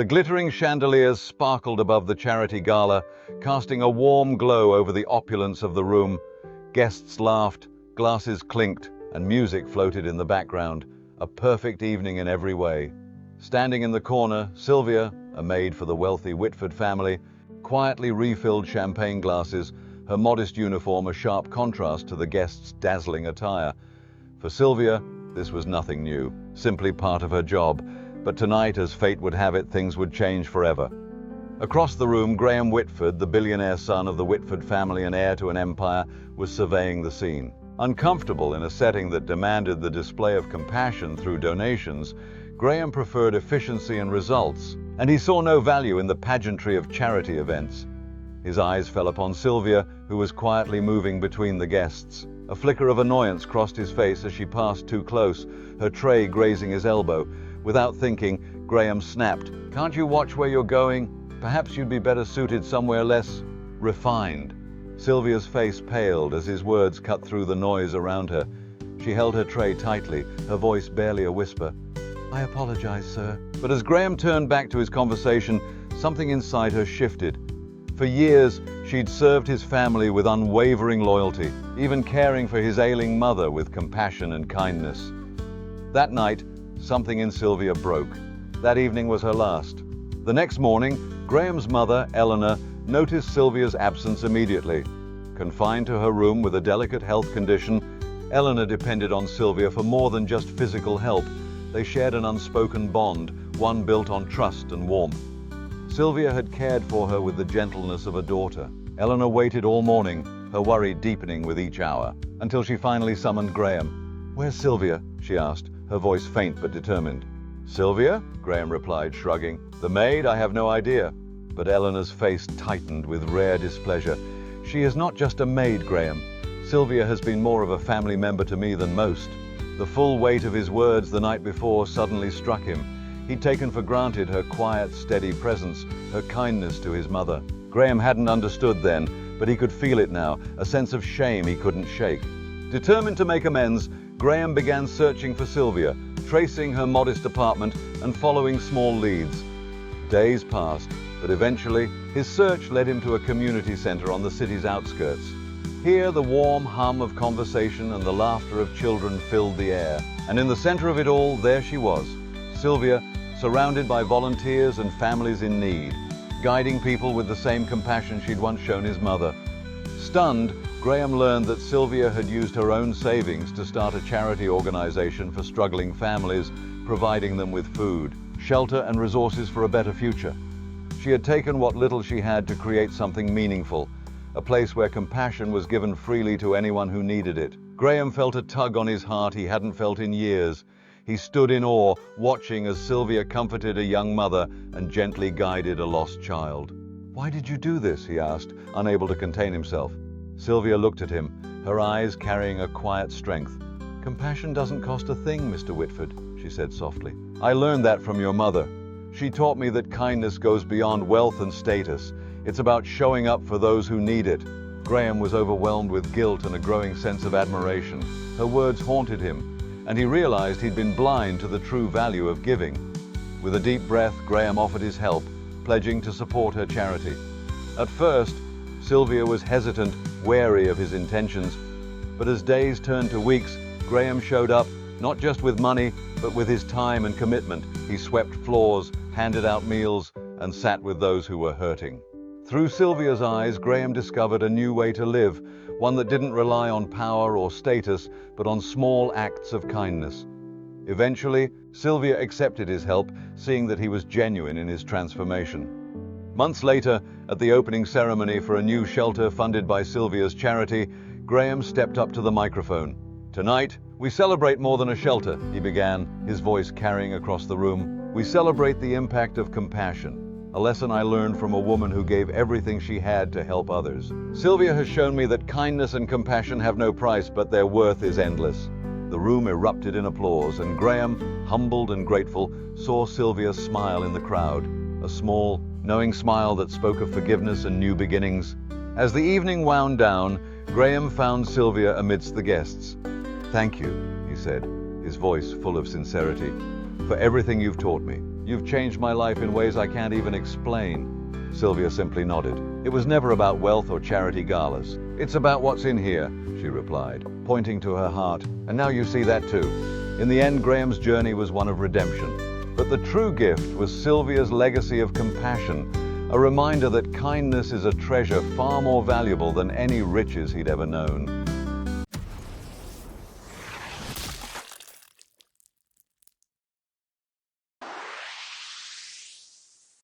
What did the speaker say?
glittering chandeliers sparkled above the charity gala, casting a warm glow over the opulence of the room. Guests laughed, glasses clinked, and music floated in the background. A perfect evening in every way. Standing in the corner, Sylvia, a maid for the wealthy Whitford family, quietly refilled champagne glasses, her modest uniform a sharp contrast to the guests' dazzling attire. For Sylvia, this was nothing new, simply part of her job. But tonight, as fate would have it, things would change forever. Across the room, Graham Whitford, the billionaire son of the Whitford family and heir to an empire, was surveying the scene. Uncomfortable in a setting that demanded the display of compassion through donations, Graham preferred efficiency and results, and he saw no value in the pageantry of charity events. His eyes fell upon Sylvia, who was quietly moving between the guests. A flicker of annoyance crossed his face as she passed too close, her tray grazing his elbow. Without thinking, Graham snapped, "Can't you watch where you're going? Perhaps you'd be better suited somewhere less refined." Sylvia's face paled as his words cut through the noise around her. She held her tray tightly, her voice barely a whisper. "I apologize, sir." But as Graham turned back to his conversation, something inside her shifted. For years, she'd served his family with unwavering loyalty, even caring for his ailing mother with compassion and kindness. That night, something in Sylvia broke. That evening was her last. The next morning, Graham's mother, Eleanor, noticed Sylvia's absence immediately. Confined to her room with a delicate health condition, Eleanor depended on Sylvia for more than just physical help. They shared an unspoken bond, one built on trust and warmth. Sylvia had cared for her with the gentleness of a daughter. Eleanor waited all morning, her worry deepening with each hour, until she finally summoned Graham. "Where's Sylvia?" she asked, her voice faint but determined. "Sylvia?" Graham replied, shrugging. "The maid? I have no idea." But Eleanor's face tightened with rare displeasure. "She is not just a maid, Graham. Sylvia has been more of a family member to me than most." The full weight of his words the night before suddenly struck him. He'd taken for granted her quiet, steady presence, her kindness to his mother. Graham hadn't understood then, but he could feel it now, a sense of shame he couldn't shake. Determined to make amends, Graham began searching for Sylvia, tracing her modest apartment and following small leads. Days passed, but eventually his search led him to a community center on the city's outskirts. Here, the warm hum of conversation and the laughter of children filled the air. And in the center of it all, there she was, Sylvia, surrounded by volunteers and families in need, guiding people with the same compassion she'd once shown his mother. Stunned, Graham learned that Sylvia had used her own savings to start a charity organization for struggling families, providing them with food, shelter, and resources for a better future. She had taken what little she had to create something meaningful, a place where compassion was given freely to anyone who needed it. Graham felt a tug on his heart he hadn't felt in years. He stood in awe, watching as Sylvia comforted a young mother and gently guided a lost child. "Why did you do this?" he asked, unable to contain himself. Sylvia looked at him, her eyes carrying a quiet strength. "Compassion doesn't cost a thing, Mr. Whitford," she said softly. "I learned that from your mother. She taught me that kindness goes beyond wealth and status. It's about showing up for those who need it." Graham was overwhelmed with guilt and a growing sense of admiration. Her words haunted him, and he realized he'd been blind to the true value of giving. With a deep breath, Graham offered his help, pledging to support her charity. At first, Sylvia was hesitant, wary of his intentions, but as days turned to weeks, Graham showed up, not just with money, but with his time and commitment. He swept floors, handed out meals, and sat with those who were hurting. Through Sylvia's eyes, Graham discovered a new way to live, one that didn't rely on power or status, but on small acts of kindness. Eventually, Sylvia accepted his help, seeing that he was genuine in his transformation. Months later, at the opening ceremony for a new shelter funded by Sylvia's charity, Graham stepped up to the microphone. "Tonight, we celebrate more than a shelter," he began, his voice carrying across the room. "We celebrate the impact of compassion, a lesson I learned from a woman who gave everything she had to help others. Sylvia has shown me that kindness and compassion have no price, but their worth is endless." The room erupted in applause, and Graham, humbled and grateful, saw Sylvia smile in the crowd, a small, knowing smile that spoke of forgiveness and new beginnings. As the evening wound down, Graham found Sylvia amidst the guests. "Thank you," he said, his voice full of sincerity, for everything you've taught me. You've changed my life in ways I can't even explain." Sylvia simply nodded. "It was never about wealth or charity galas. It's about what's in here," she replied, pointing to her heart. "And now you see that too." In the end, Graham's journey was one of redemption. But the true gift was Sylvia's legacy of compassion, a reminder that kindness is a treasure far more valuable than any riches he'd ever known.